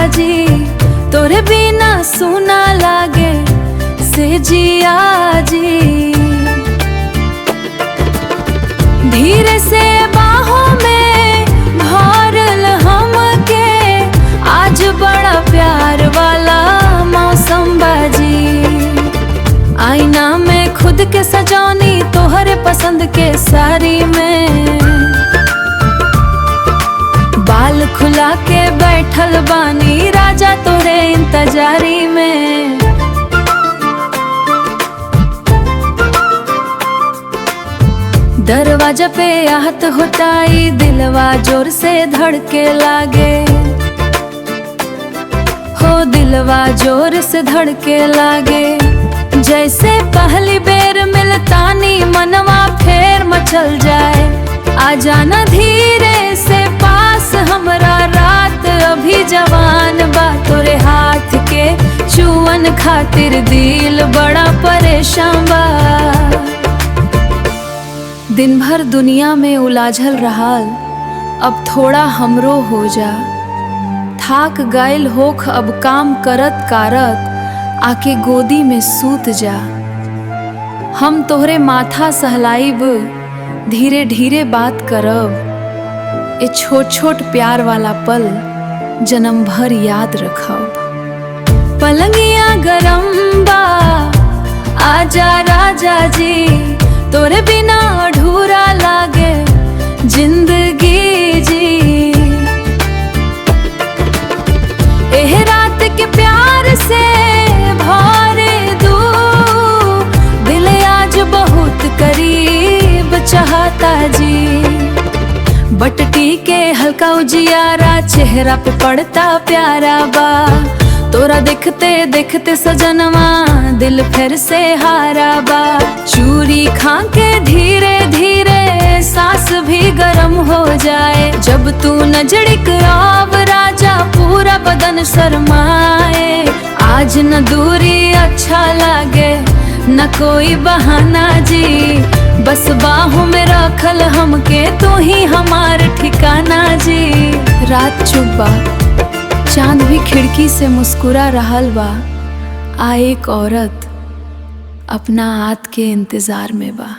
जी, तोरे बिना सुना लागे से जिया जी। धीरे से बाहों में भरल हमके आज बड़ा प्यार वाला मौसम बाजी। आईना में खुद के सजौनी तोहरे पसंद के साड़ी में, बाल खुला के बैठल बानी राजा तोरे इंतजारी में। दरवाजा पे आहत होताई दिलवा जोर से धड़के लागे हो, दिलवा जोर से धड़के लागे। जैसे पहली बेर मिलतानी मनवा फेर मचल जाए। आ जाना धीरे से पास हमरा, रात अभी जवान बा तोरे हाथ के चुअन खातिर दिल बड़ा परेशान बा। दिन भर दुनिया में उलाझल रहल, अब थोड़ा हमरो हो जा। थाक गइल होख अब काम करत कारत, आके गोदी में सूत जा। हम तोहरे माथा सहलाइब, धीरे धीरे बात करब। ए छोट छोट प्यार वाला पल जन्म भर याद रखब। पलंगिया गरम बा आजा राजा जी, तोरे बिना अधूरा लागे जिंदगी जी। एह रात के प्यार से भरे दू, दिल आज बहुत करीब चाहता जी। बटटी के हल्का उजियारा चेहरा पे पड़ता प्यारा बा। तोरा देखते देखते सजनवा दिल फिर से हारा बा। चूरी खा के धीरे धीरे सांस भी गरम हो जाए। जब तू नजरिक आव राजा पूरा बदन शर्माए। आज न दूरी अच्छा लागे न कोई बहाना जी, बस बाहों में रखल हमके तू ही हमार ठिकाना जी। रात चुप बा, चांद भी खिड़की से मुस्कुरा रहल बा। आ एक औरत अपना हाथ के इंतजार में बा।